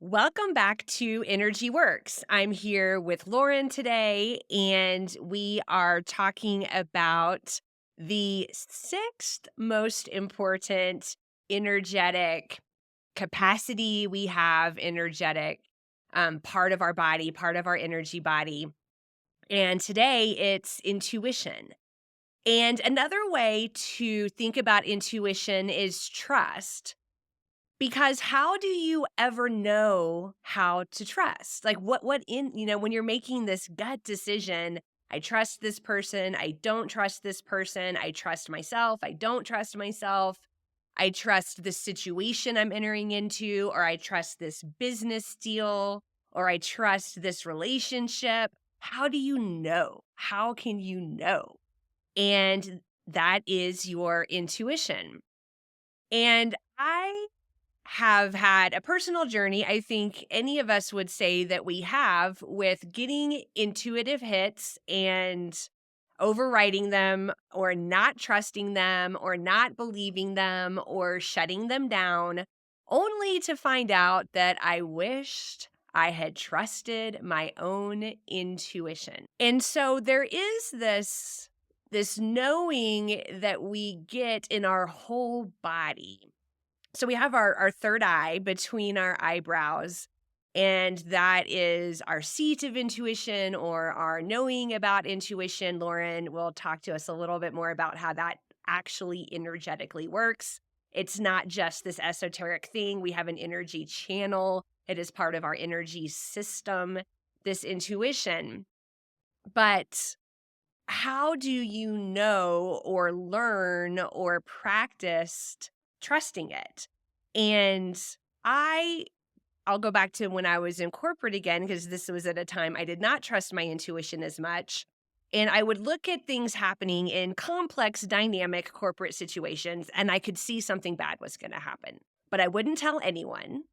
Welcome back to Energy Works. I'm here with Lauren today, and we are talking about the sixth most important energetic capacity we have, energetic part of our body, part of our energy body. And today it's intuition. And another way to think about intuition is trust. Because how do you ever know how to trust? Like when you're making this gut decision, I trust this person, I don't trust this person, I trust myself, I don't trust myself, I trust the situation I'm entering into, or I trust this business deal, or I trust this relationship. How do you know? How can you know? And that is your intuition. And I have had a personal journey, I think any of us would say that we have, with getting intuitive hits and overriding them or not trusting them or not believing them or shutting them down, only to find out that I wished I had trusted my own intuition. And so there is this knowing that we get in our whole body. So we have our third eye between our eyebrows, and that is our seat of intuition or our knowing about intuition. Lauren will talk to us a little bit more about how that actually energetically works. It's not just this esoteric thing. We have an energy channel. It is part of our energy system, this intuition. But how do you know or learn or practice trusting it? And I I'll go back to when I was in corporate again, because this was at a time I did not trust my intuition as much. And I would look at things happening in complex, dynamic corporate situations, and I could see something bad was going to happen, but I wouldn't tell anyone.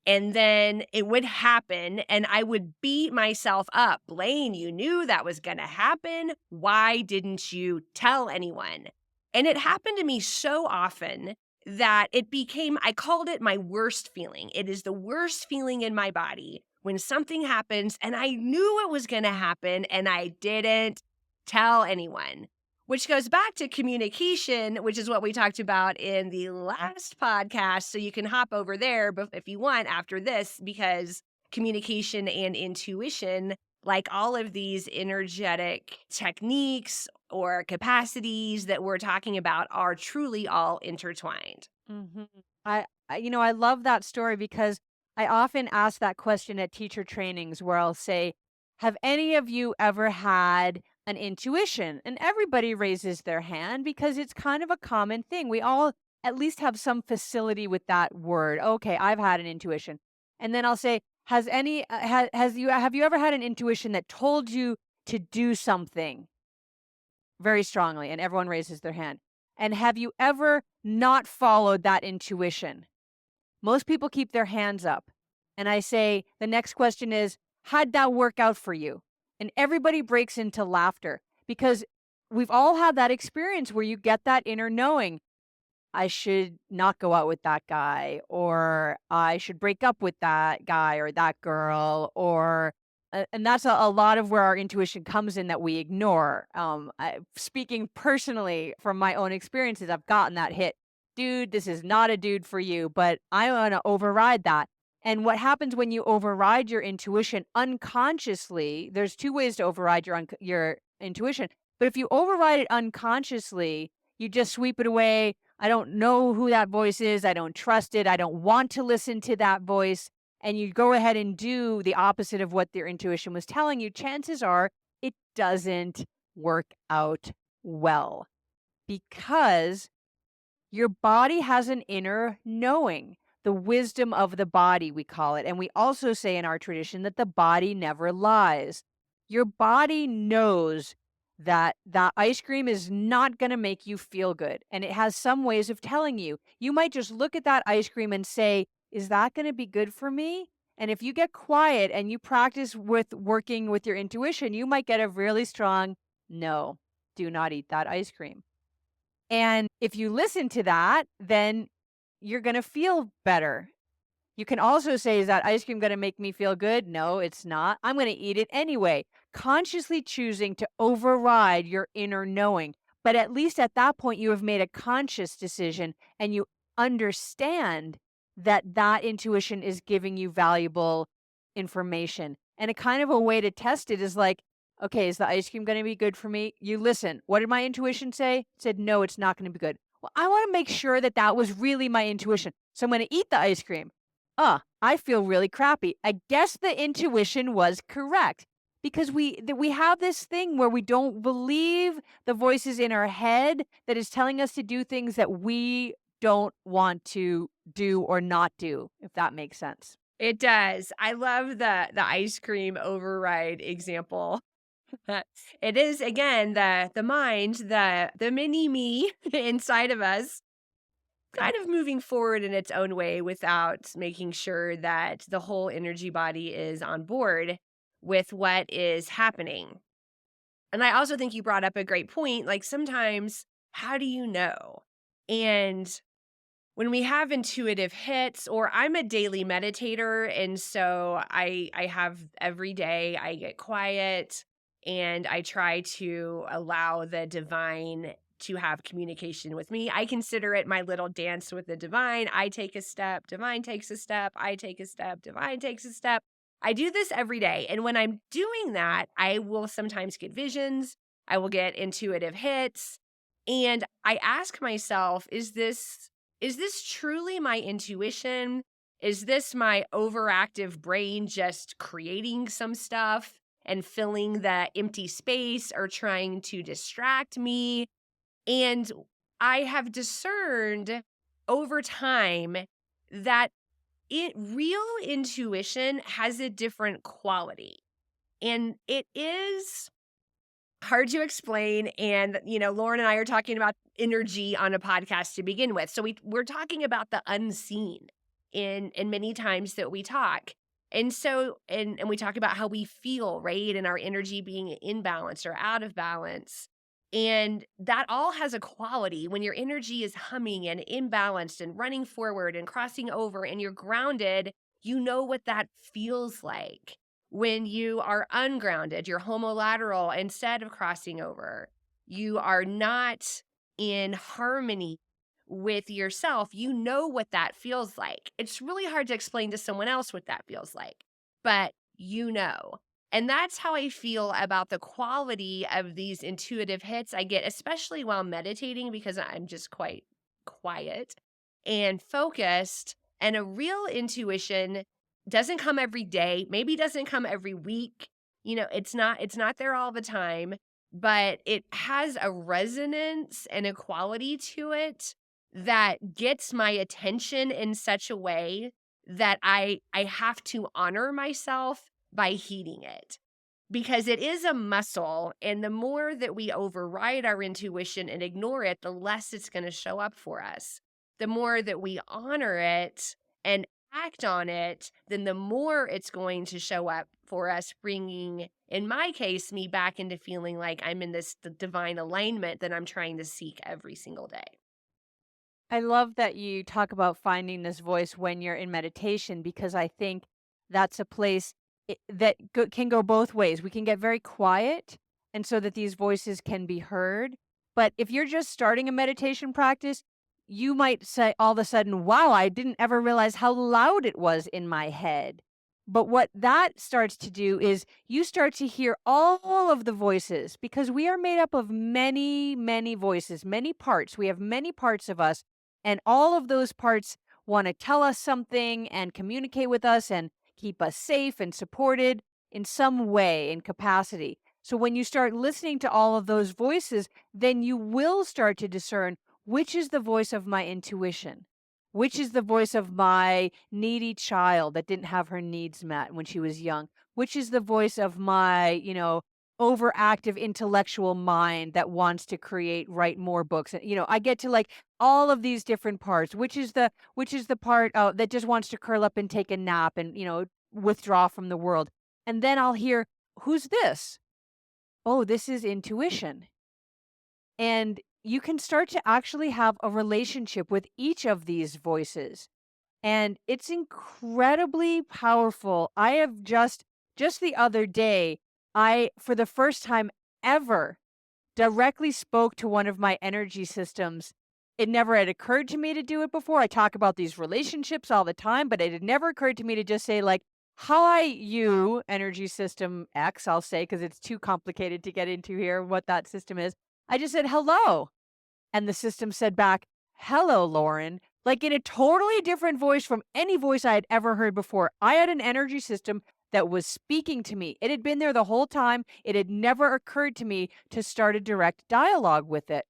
And then it would happen, and I would beat myself up. Blaine, you knew that was going to happen. Why didn't you tell anyone? And it happened to me so often that I called it my worst feeling. It is the worst feeling in my body when something happens and I knew it was going to happen and I didn't tell anyone. Which goes back to communication, which is what we talked about in the last podcast. So you can hop over there if you want after this, because communication and intuition, like all of these energetic techniques or capacities that we're talking about, are truly all intertwined. Mhm. I love that story because I often ask that question at teacher trainings where I'll say, "Have any of you ever had an intuition?" And everybody raises their hand because it's kind of a common thing. We all at least have some facility with that word. Okay, I've had an intuition. And then I'll say, have you ever had an intuition that told you to do something very strongly?" And everyone raises their hand. "And have you ever not followed that intuition?" Most people keep their hands up. And I say, the next question is, how'd that work out for you? And everybody breaks into laughter because we've all had that experience where you get that inner knowing. I should not go out with that guy, or I should break up with that guy or that girl, or and that's a lot of where our intuition comes in that we ignore. Speaking personally from my own experiences, I've gotten that hit. Dude, this is not a dude for you, but I want to override that. And what happens when you override your intuition unconsciously? There's two ways to override your intuition, but if you override it unconsciously, you just sweep it away. I don't know who that voice is. I don't trust it. I don't want to listen to that voice. And you go ahead and do the opposite of what their intuition was telling you. Chances are it doesn't work out well because your body has an inner knowing, the wisdom of the body, we call it. And we also say in our tradition that the body never lies. Your body knows that that ice cream is not going to make you feel good. And it has some ways of telling you. You might just look at that ice cream and say, is that going to be good for me? And if you get quiet and you practice with working with your intuition, you might get a really strong no, do not eat that ice cream. And if you listen to that, then you're gonna feel better. You can also say, is that ice cream going to make me feel good? No, it's not. I'm going to eat it anyway. Consciously choosing to override your inner knowing. But at least at that point, you have made a conscious decision and you understand that that intuition is giving you valuable information. And a kind of a way to test it is like, okay, is the ice cream going to be good for me? You listen. What did my intuition say? It said, no, it's not going to be good. Well, I want to make sure that that was really my intuition. So I'm going to eat the ice cream. I feel really crappy. I guess the intuition was correct because we have this thing where we don't believe the voices in our head that is telling us to do things that we don't want to do or not do, if that makes sense. It does. I love the ice cream override example. It is again the mind, the mini me inside of us kind of moving forward in its own way without making sure that the whole energy body is on board with what is happening. And I also think you brought up a great point. Like sometimes, how do you know? And when we have intuitive hits, or I'm a daily meditator, and so I have every day I get quiet and I try to allow the divine to have communication with me. I consider it my little dance with the divine. I take a step, divine takes a step, I take a step, divine takes a step. I do this every day. And when I'm doing that, I will sometimes get visions, I will get intuitive hits, and I ask myself, is this truly my intuition? Is this my overactive brain just creating some stuff and filling the empty space or trying to distract me? And I have discerned over time that real intuition has a different quality. And it is hard to explain, and, Lauren and I are talking about energy on a podcast to begin with, so we're talking about the unseen in many times that we talk, and so and we talk about how we feel, right, and our energy being in balance or out of balance, and that all has a quality. When your energy is humming and imbalanced and running forward and crossing over and you're grounded, you know what that feels like. When you are ungrounded, you're homolateral instead of crossing over. You are not in harmony with yourself. You know what that feels like. It's really hard to explain to someone else what that feels like, but you know. And that's how I feel about the quality of these intuitive hits I get, especially while meditating, because I'm just quite quiet and focused. And a real intuition doesn't come every day, maybe doesn't come every week. It's not there all the time, but it has a resonance and a quality to it that gets my attention in such a way that I have to honor myself by heeding it. Because it is a muscle, and the more that we override our intuition and ignore it, the less it's going to show up for us. The more that we honor it and act on it, then the more it's going to show up for us, bringing, in my case, me back into feeling like I'm in this divine alignment that I'm trying to seek every single day. I love that you talk about finding this voice when you're in meditation because I think that's a place can go both ways. We can get very quiet, and so that these voices can be heard. But if you're just starting a meditation practice, you might say all of a sudden, wow, I didn't ever realize how loud it was in my head. But what that starts to do is you start to hear all of the voices because we are made up of many, many voices, many parts. We have many parts of us and all of those parts want to tell us something and communicate with us and keep us safe and supported in some way and capacity. So when you start listening to all of those voices, then you will start to discern which is the voice of my intuition, which is the voice of my needy child that didn't have her needs met when she was young, which is the voice of my, overactive intellectual mind that wants to write more books. And, I get to like all of these different parts, which is the part that just wants to curl up and take a nap and, withdraw from the world. And then I'll hear, who's this? Oh, this is intuition. And you can start to actually have a relationship with each of these voices. And it's incredibly powerful. I have just the other day, I for the first time ever directly spoke to one of my energy systems. It never had occurred to me to do it before. I talk about these relationships all the time, but it had never occurred to me to just say, like, "Hi, you energy system X," I'll say, because it's too complicated to get into here what that system is. I just said, "Hello." And the system said back, "Hello, Lauren," like in a totally different voice from any voice I had ever heard before. I had an energy system that was speaking to me. It had been there the whole time. It had never occurred to me to start a direct dialogue with it.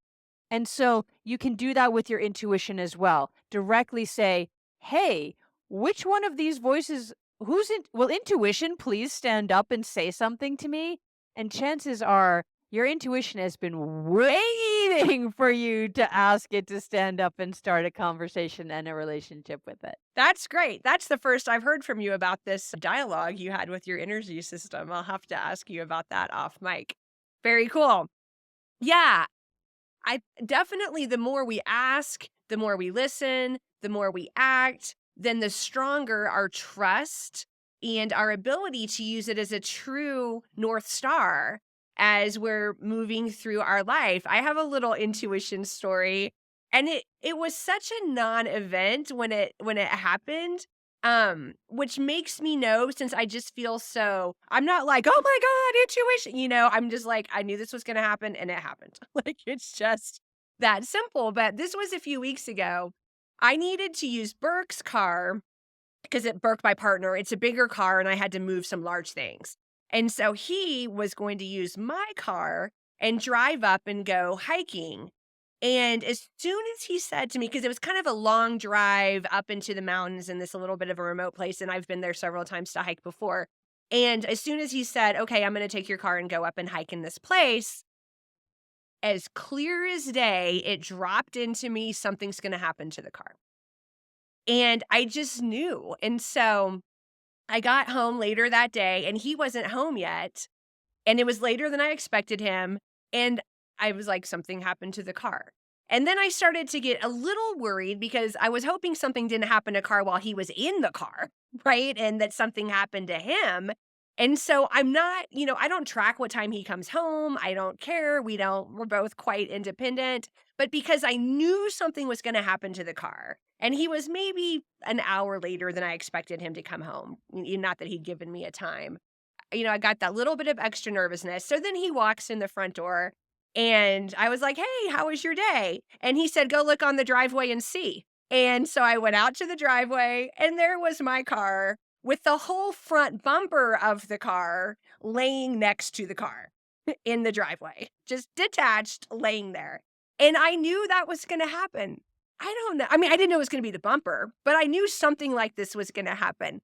And so you can do that with your intuition as well. Directly say, "Hey, which one of these voices, will intuition please stand up and say something to me?" And chances are your intuition has been waiting for you to ask it to stand up and start a conversation and a relationship with it. That's great. That's the first I've heard from you about this dialogue you had with your energy system. I'll have to ask you about that off mic. Very cool. Yeah, I definitely the more we ask, the more we listen, the more we act, then the stronger our trust and our ability to use it as a true North Star as we're moving through our life. I have a little intuition story and it was such a non-event when it happened. Which makes me know since I just feel so I'm not like, "Oh my god, intuition," I'm just like, "I knew this was gonna happen, and it happened." Like, it's just that simple, but this was a few weeks ago. I needed to use Burke's car because it Burke, my partner, it's a bigger car, and I had to move some large things. And so he was going to use my car and drive up and go hiking. And as soon as he said to me, because it was kind of a long drive up into the mountains in this a little bit of a remote place, and I've been there several times to hike before. And as soon as he said, "Okay, I'm gonna take your car and go up and hike in this place," as clear as day, it dropped into me, something's gonna happen to the car. And I just knew. And so I got home later that day and he wasn't home yet. And it was later than I expected him. And I was like, something happened to the car. And then I started to get a little worried because I was hoping something didn't happen to car while he was in the car, right? And that something happened to him. And so I'm not, I don't track what time he comes home. I don't care. We're both quite independent. But because I knew something was going to happen to the car, and he was maybe an hour later than I expected him to come home, not that he'd given me a time. I got that little bit of extra nervousness. So then he walks in the front door and I was like, "Hey, how was your day?" And he said, "Go look on the driveway and see." And so I went out to the driveway and there was my car with the whole front bumper of the car laying next to the car in the driveway, just detached, laying there. And I knew that was going to happen. I don't know. I mean, I didn't know it was going to be the bumper, but I knew something like this was going to happen.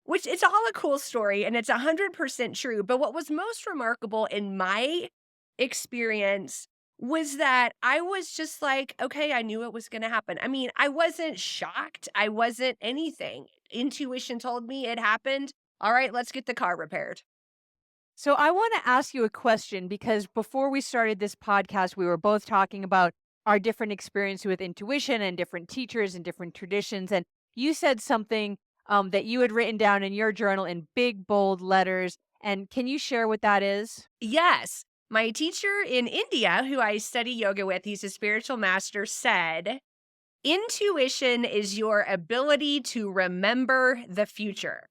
Which it's all a cool story and it's 100% true, but what was most remarkable in my experience was that I was just like, "Okay, I knew it was gonna happen." I mean, I wasn't shocked, I wasn't anything. Intuition told me it happened. "Alright, let's get the car repaired." So I want to ask you a question because before we started this podcast, we were both talking about our different experience with intuition and different teachers and different traditions. And you said something that you had written down in your journal in big, bold letters. And can you share what that is? Yes. My teacher in India, who I study yoga with, he's a spiritual master, said, "Intuition is your ability to remember the future."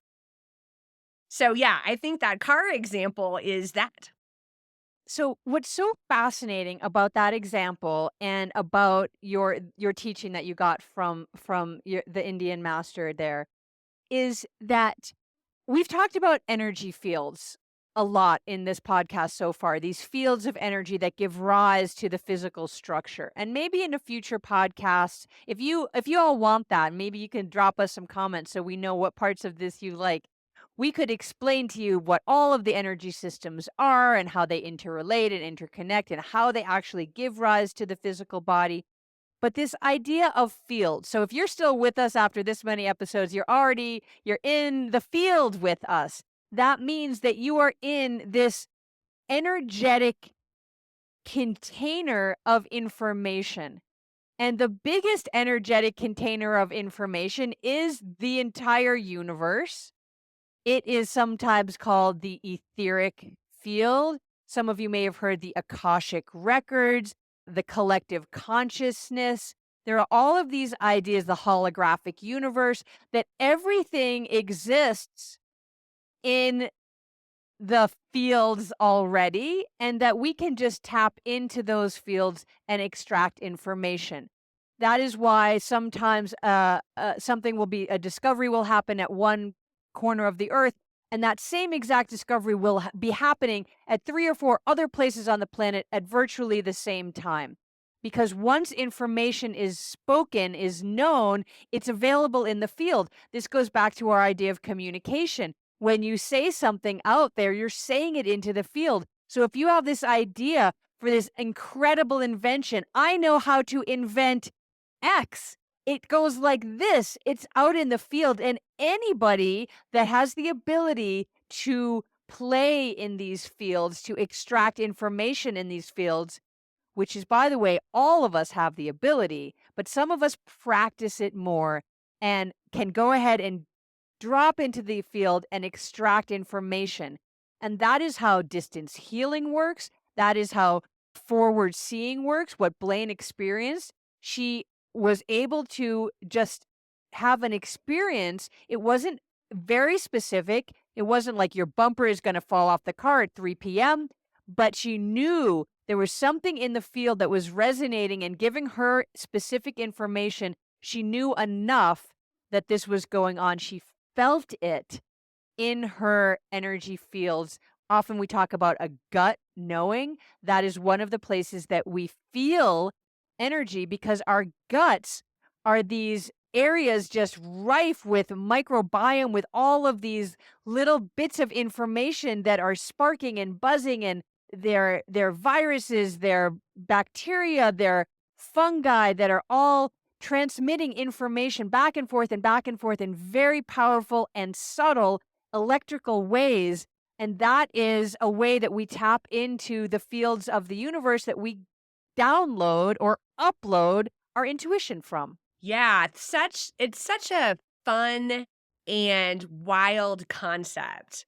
So, yeah, I think that car example is that. So what's so fascinating about that example and about your teaching that you got from the Indian master there is that we've talked about energy fields a lot in this podcast so far, these fields of energy that give rise to the physical structure. And maybe in a future podcast, if you all want that, maybe you can drop us some comments so we know what parts of this you like. We could explain to you what all of the energy systems are and how they interrelate and interconnect and how they actually give rise to the physical body. But this idea of field. So if you're still with us after this many episodes, you're in the field with us. That means that you are in this energetic container of information. And the biggest energetic container of information is the entire universe. It is sometimes called the etheric field. Some of you may have heard the akashic records, the collective consciousness. There are all of these ideas, the holographic universe, that everything exists in the fields already, and that we can just tap into those fields and extract information. That is why sometimes something will be a discovery will happen at one corner of the earth, and that same exact discovery will be happening at three or four other places on the planet at virtually the same time. Because once information is spoken, is known, it's available in the field. This goes back to our idea of communication. When you say something out there, you're saying it into the field. So if you have this idea for this incredible invention, I know how to invent X. It goes like this. It's out in the field, and anybody that has the ability to play in these fields, to extract information in these fields, which is, by the way, all of us have the ability, but some of us practice it more and can go ahead and drop into the field and extract information. And that is how distance healing works. That is how forward seeing works. What Blaine experienced, she was able to just have an experience. It wasn't very specific. It wasn't like your bumper is going to fall off the car at 3 p.m., but she knew there was something in the field that was resonating and giving her specific information. She knew enough that this was going on. She felt it in her energy fields. Often we talk about a gut knowing. That is one of the places that we feel energy, because our guts are these areas just rife with microbiome, with all of these little bits of information that are sparking and buzzing, and their viruses, their bacteria, their fungi that are all transmitting information back and forth in very powerful and subtle electrical ways. And that is a way that we tap into the fields of the universe that we download or upload our intuition from. Yeah, it's such a fun and wild concept.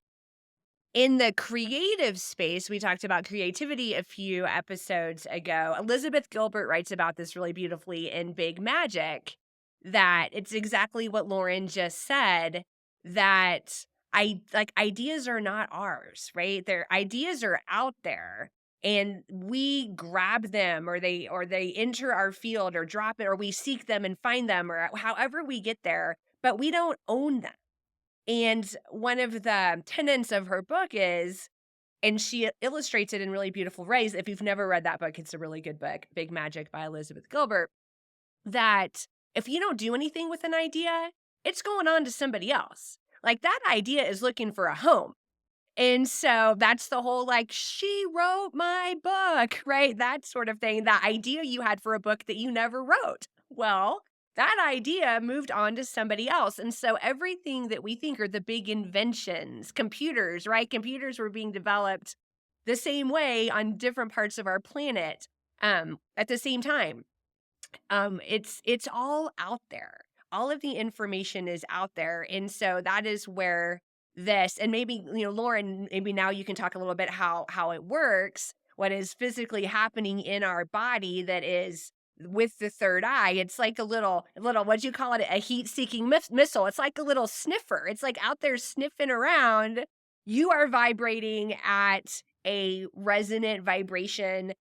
In the creative space, we talked about creativity a few episodes ago. Elizabeth Gilbert writes about this really beautifully in Big Magic, that it's exactly what Lauren just said, that I like ideas are not ours, right? Their ideas are out there and we grab them, or they enter our field or drop it, or we seek them and find them, or however we get there, but we don't own them. And one of the tenets of her book is, and she illustrates it in really beautiful ways. If you've never read that book, it's a really good book, Big Magic by Elizabeth Gilbert, that if you don't do anything with an idea, it's going on to somebody else. Like that idea is looking for a home. And so that's the whole like, she wrote my book, right? That sort of thing. The idea you had for a book that you never wrote. Well, that idea moved on to somebody else. And so everything that we think are the big inventions, computers, right? Computers were being developed the same way on different parts of our planet at the same time. It's all out there. All of the information is out there. And so that is where this, and maybe, Lauren, maybe now you can talk a little bit how it works, what is physically happening in our body that is with the third eye. It's like a little, what'd you call it? A heat-seeking missile. It's like a little sniffer. It's like out there sniffing around. You are vibrating at a resonant vibration,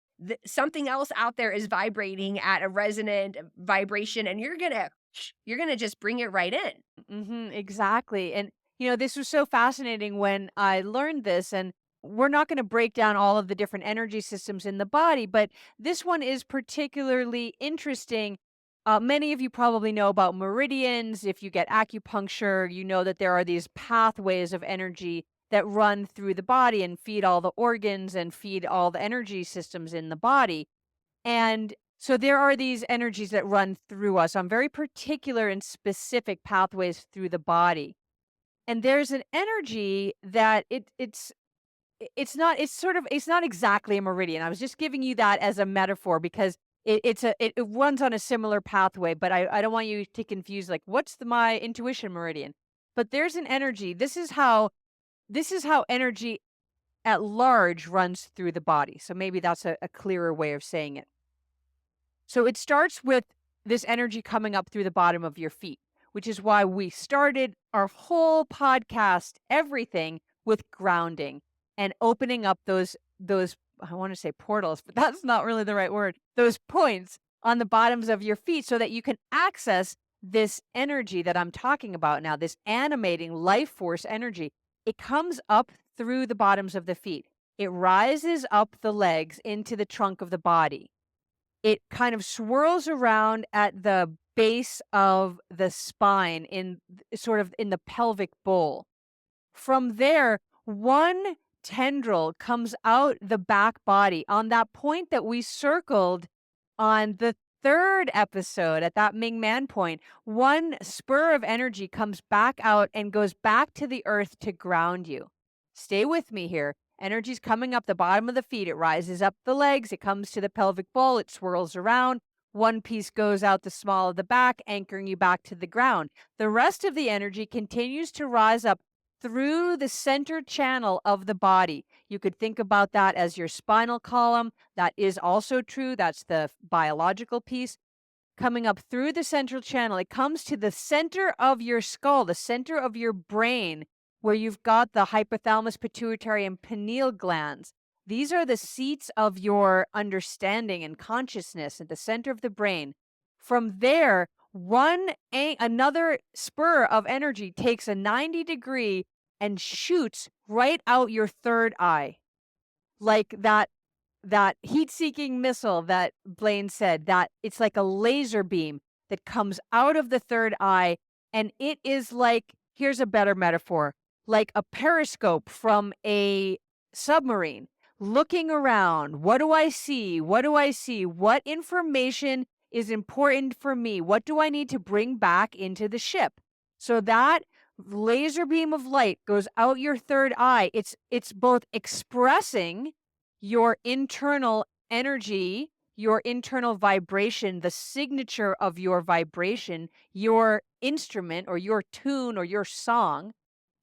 something else out there is vibrating at a resonant vibration, and you're gonna just bring it right in. Exactly. And, this was so fascinating when I learned this. And we're not going to break down all of the different energy systems in the body, but this one is particularly interesting. Many of you probably know about meridians. If you get acupuncture, you know that there are these pathways of energy that run through the body and feed all the organs and feed all the energy systems in the body. And so there are these energies that run through us on very particular and specific pathways through the body. And there's an energy that it's not, it's not exactly a meridian. I was just giving you that as a metaphor because It runs on a similar pathway, but I don't want you to confuse, like, what's my intuition meridian? But there's an energy. This is how energy at large runs through the body. So maybe that's a clearer way of saying it. So it starts with this energy coming up through the bottom of your feet, which is why we started our whole podcast, everything, with grounding and opening up those I want to say portals, but that's not really the right word. Those points on the bottoms of your feet so that you can access this energy that I'm talking about now, this animating life force energy. It comes up through the bottoms of the feet. It rises up the legs into the trunk of the body. It kind of swirls around at the base of the spine sort of in the pelvic bowl. From there, one tendril comes out the back body on that point that we circled on the third episode at that Ming Man point. One spur of energy comes back out and goes back to the earth to ground you. Stay with me here. Energy's coming up the bottom of the feet. It rises up the legs. It comes to the pelvic bowl. It swirls around. One piece goes out the small of the back, anchoring you back to the ground. The rest of the energy continues to rise up through the center channel of the body. You could think about that as your spinal column. That is also true. That's the biological piece. Coming up through the central channel, it comes to the center of your skull, the center of your brain, where you've got the hypothalamus, pituitary, and pineal glands. These are the seats of your understanding and consciousness at the center of the brain. From there, another spur of energy takes a 90-degree and shoots right out your third eye, like that heat-seeking missile that Blaine said, that it's like a laser beam that comes out of the third eye, and it is like, here's a better metaphor, like a periscope from a submarine looking around. What do I see? What do I see? What information is important for me? What do I need to bring back into the ship? So that laser beam of light goes out your third eye. It's both expressing your internal energy, your internal vibration, the signature of your vibration, your instrument or your tune or your song.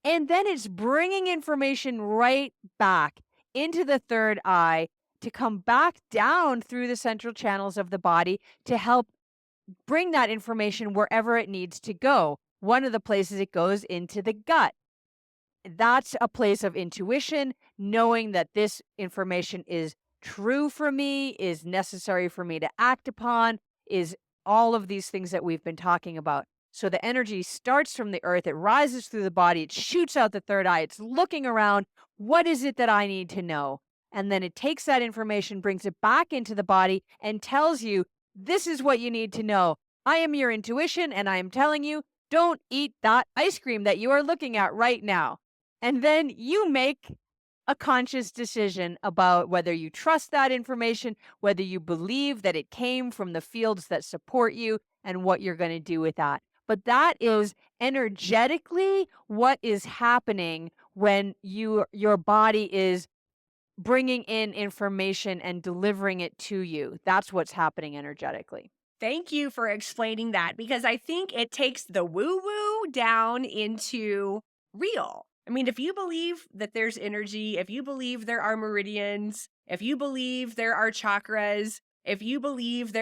And then it's bringing information right back into the third eye to come back down through the central channels of the body to help bring that information wherever it needs to go. One of the places it goes into the gut. That's a place of intuition, knowing that this information is true for me, is necessary for me to act upon, is all of these things that we've been talking about. So the energy starts from the earth, it rises through the body, it shoots out the third eye, it's looking around. What is it that I need to know? And then it takes that information, brings it back into the body, and tells you, this is what you need to know. I am your intuition, and I am telling you, don't eat that ice cream that you are looking at right now. And then you make a conscious decision about whether you trust that information, whether you believe that it came from the fields that support you, and what you're going to do with that. But that is energetically what is happening when your body is bringing in information and delivering it to you. That's what's happening energetically. Thank you for explaining that, because I think it takes the woo woo down into real. I mean, if you believe that there's energy, if you believe there are meridians, if you believe there are chakras, if you believe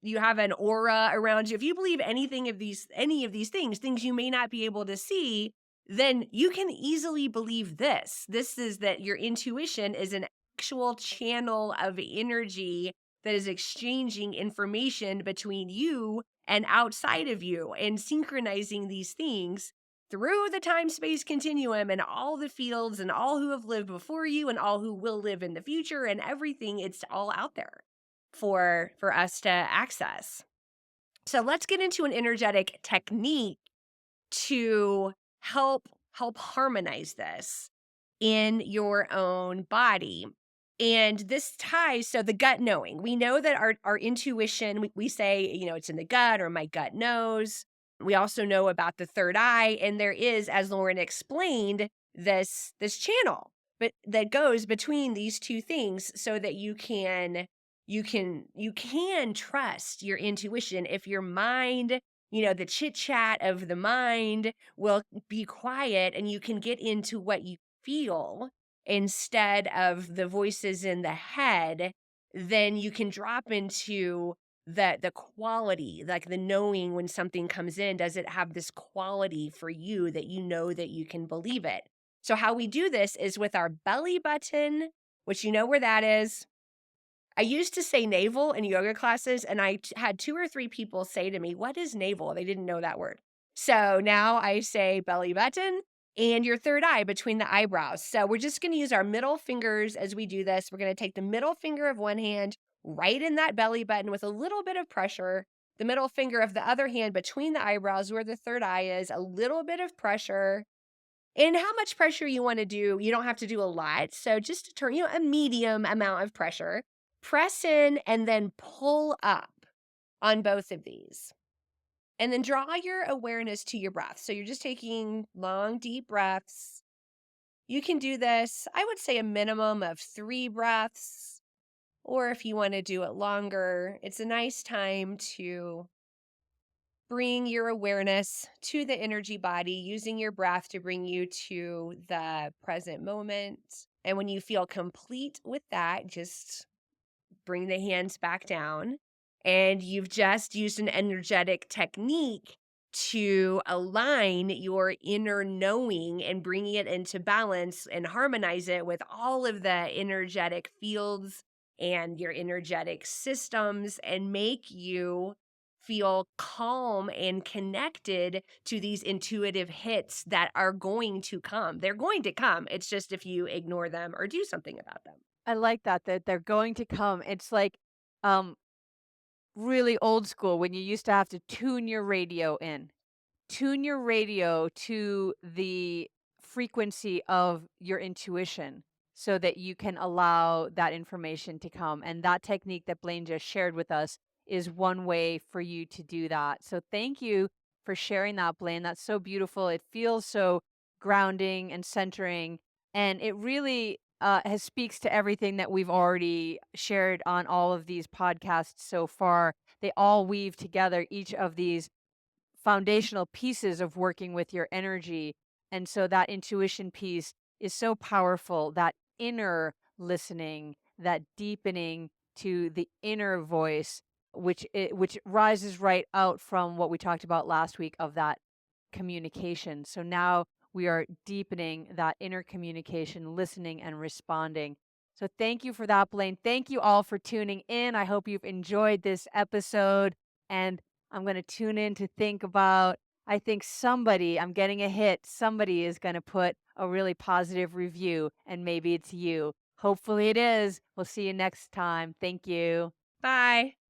you have an aura around you, if you believe any of these things you may not be able to see, then you can easily believe this. This is that your intuition is an actual channel of energy that is exchanging information between you and outside of you and synchronizing these things through the time-space continuum and all the fields and all who have lived before you and all who will live in the future and everything. It's all out there for us to access. So let's get into an energetic technique to help harmonize this in your own body. And this ties, so the gut knowing. We know that our intuition, we say, it's in the gut, or my gut knows. We also know about the third eye, and there is, as Lauren explained, this channel but that goes between these two things so that you can you can trust your intuition if your mind, the chit chat of the mind will be quiet and you can get into what you feel instead of the voices in the head, then you can drop into the quality, like the knowing when something comes in, does it have this quality for you that you know that you can believe it? So how we do this is with our belly button, which you know where that is. I used to say navel in yoga classes, and had 2 or 3 people say to me, "What is navel?" They didn't know that word. So now I say belly button and your third eye between the eyebrows. So we're just gonna use our middle fingers as we do this. We're gonna take the middle finger of one hand right in that belly button with a little bit of pressure, the middle finger of the other hand between the eyebrows where the third eye is, a little bit of pressure, and how much pressure you wanna do, you don't have to do a lot, so just to turn a medium amount of pressure. Press in and then pull up on both of these, and then draw your awareness to your breath. So you're just taking long, deep breaths. You can do this, I would say a minimum of 3 breaths, or if you wanna do it longer, it's a nice time to bring your awareness to the energy body, using your breath to bring you to the present moment. And when you feel complete with that, just bring the hands back down. And you've just used an energetic technique to align your inner knowing and bringing it into balance and harmonize it with all of the energetic fields and your energetic systems and make you feel calm and connected to these intuitive hits that are going to come. They're going to come. It's just if you ignore them or do something about them. I like that they're going to come. It's like, um, really old school when you used to have to tune your radio in. Tune your radio to the frequency of your intuition so that you can allow that information to come. And that technique that Blaine just shared with us is one way for you to do that. So thank you for sharing that, Blaine. That's so beautiful. It feels so grounding and centering. And it really has speaks to everything that we've already shared on all of these podcasts so far. They all weave together each of these foundational pieces of working with your energy. And so that intuition piece is so powerful, that inner listening, that deepening to the inner voice, which rises right out from what we talked about last week of that communication. So now we are deepening that inner communication, listening and responding. So thank you for that, Blaine. Thank you all for tuning in. I hope you've enjoyed this episode. And I'm going to tune in to think about, I think somebody, I'm getting a hit, somebody is going to put a really positive review, and maybe it's you. Hopefully it is. We'll see you next time. Thank you. Bye.